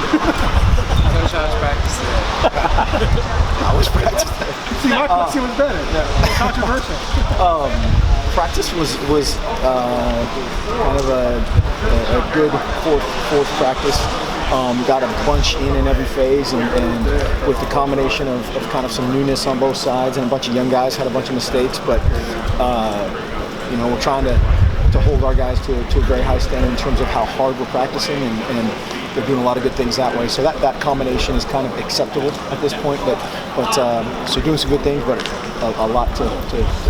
Coach, how was practice today? I was practicing. See, let's see what's better. Controversial. Practice was kind of a good fourth practice. Got a bunch in every phase, and with the combination of kind of some newness on both sides and a bunch of young guys had a bunch of mistakes, but we're trying to hold our guys to a very high standard in terms of how hard we're practicing, and they're doing a lot of good things that way. So that combination is kind of acceptable at this point, but so doing some good things, but a lot to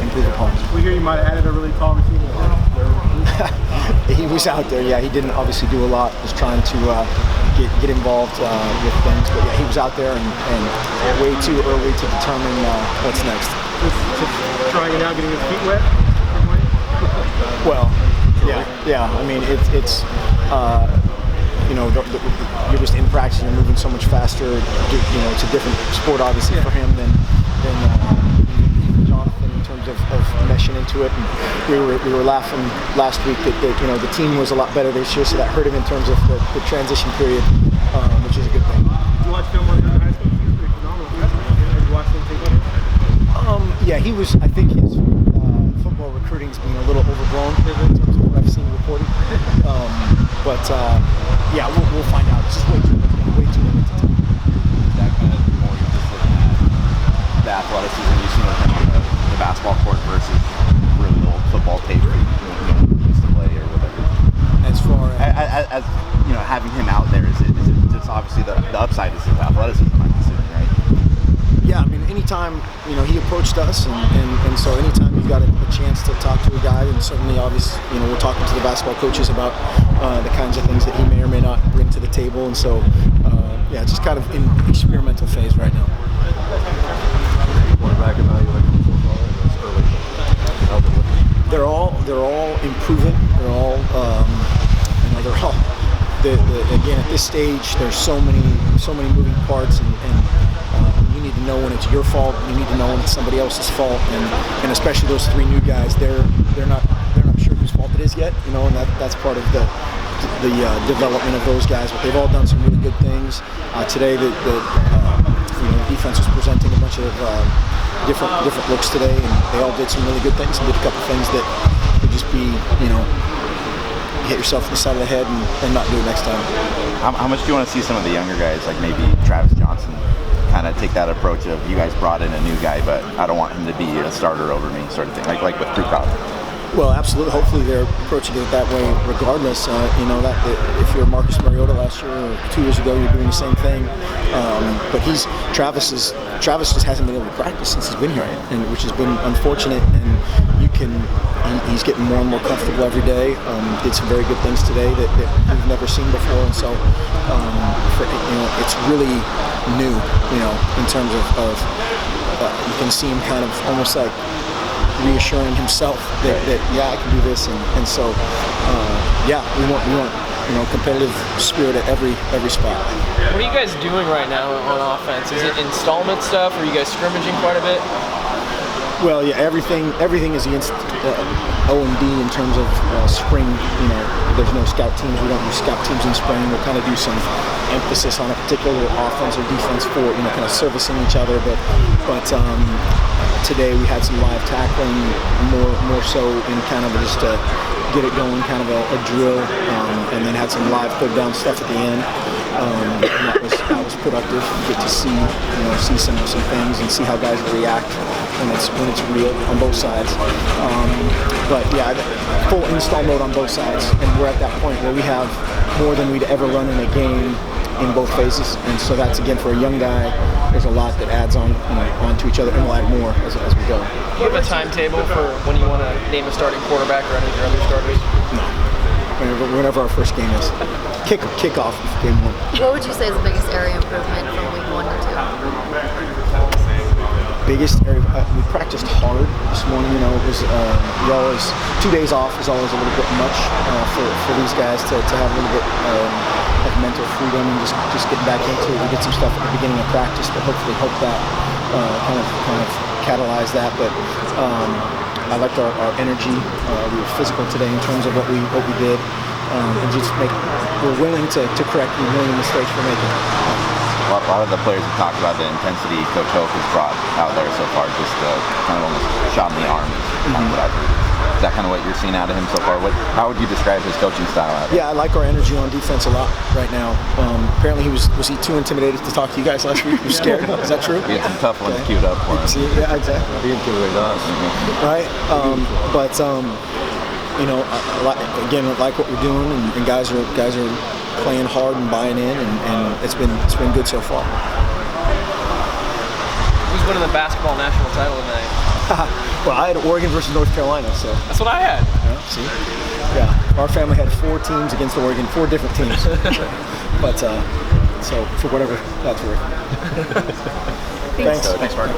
improve upon. We hear you might have added a really tall receiver. He was out there, yeah. He didn't obviously do a lot, was trying to get involved with things, but yeah, he was out there and way too early to determine what's next. Just trying it out, getting his feet wet? Well, yeah. I mean, it's you're just in practice and you're moving so much faster. It's a different sport, obviously, for him than Jonathan in terms of meshing into it. And we were laughing last week that the team was a lot better this year, so that hurt him in terms of the transition period, which is a good thing. Did you watch film on him in high school? He was pretty phenomenal. Did you watch him take over? Yeah, he was. I think his football recruiting's been a little overblown in terms of what I've seen reported. But we'll find out. It's just way too limited time. Is that kind of more you're just looking at the athleticism you've seen with him on the basketball court versus really old football tape that used to play or whatever? As far as having him out there, is it just obviously the upside is his athleticism, I'm assuming, right? Yeah, I mean, anytime he approached us, and so anytime you've got a chance to talk to a guy, and certainly, obviously, we're talking to the basketball coaches about the kinds of things that he may or may not bring to the table, and so it's just kind of in experimental phase right now. Quarterback evaluation so far, that's early. They're all improving. They're all again, at this stage, there's so many moving parts, and you need to know when it's your fault. You need to know when it's somebody else's fault, and especially those three new guys, they're not sure whose fault it is yet. And that's part of the development of those guys. But they've all done some really good things today. The defense was presenting a bunch of different looks today, and they all did some really good things and did a couple things that could just be hit yourself in the side of the head and not do it next time. How much do you want to see some of the younger guys, like maybe Travis Johnson, kind of take that approach of, you guys brought in a new guy, but I don't want him to be a starter over me, sort of thing, like with Krukov? Well, absolutely. Hopefully they're approaching it that way regardless. That if you're Marcus Mariota last year or 2 years ago, you're doing the same thing. But Travis just hasn't been able to practice since he's been here, and which has been unfortunate. And he's getting more and more comfortable every day. Did some very good things today that we've never seen before, and so it's really new. In terms of you can see him kind of almost like reassuring himself that I can do this, and so we want competitive spirit at every spot. What are you guys doing right now on offense? Is it installment stuff? Are you guys scrimmaging quite a bit? Well, yeah, everything is against O&D in terms of spring. There's no scout teams. We don't do scout teams in spring. We'll kind of do some emphasis on a particular offense or defense for kind of servicing each other. But today we had some live tackling, more so in kind of just get it going, kind of a drill, and then had some live third down stuff at the end. And that was productive. You get to see some things and see how guys react when it's real on both sides. But yeah, full install mode on both sides, and we're at that point where we have more than we'd ever run in a game in both phases, and so that's, again, for a young guy, there's a lot that adds onto each other, and we'll add more as we go. Do you have a timetable for when you want to name a starting quarterback or any of your other starters? No. Whenever our first game is. Kickoff is game one. What would you say is the biggest area improvement from week 1 to 2? Biggest area, we practiced hard this morning. It was we always 2 days off is always a little bit much for these guys to have a little bit of mental freedom and just getting back into it. We did some stuff at the beginning of practice, but hopefully help that kind of catalyze that. But I liked our energy. We were physical today in terms of what we did. and just we're willing to correct the million mistakes we're making. A lot of the players have talked about the intensity Coach Hope has brought out there so far, just kind of almost shot in the arm. What I've heard. Is that kind of what you're seeing out of him so far? How would you describe his coaching style out there? Yeah, I like our energy on defense a lot right now. Apparently was he too intimidated to talk to you guys last week? He was scared? Is that true? We had some tough ones queued up for him. See, yeah, exactly. He intimidated us. Right? You know, again, I like what we're doing, and guys are playing hard and buying in, and it's been good so far. Who's winning the basketball national title tonight? Well, I had Oregon versus North Carolina, so. That's what I had. Yeah, see? Yeah, our family had 4 teams against Oregon, 4 different teams. But, so, for whatever that's worth. Thanks. Thanks. Thanks, Mark.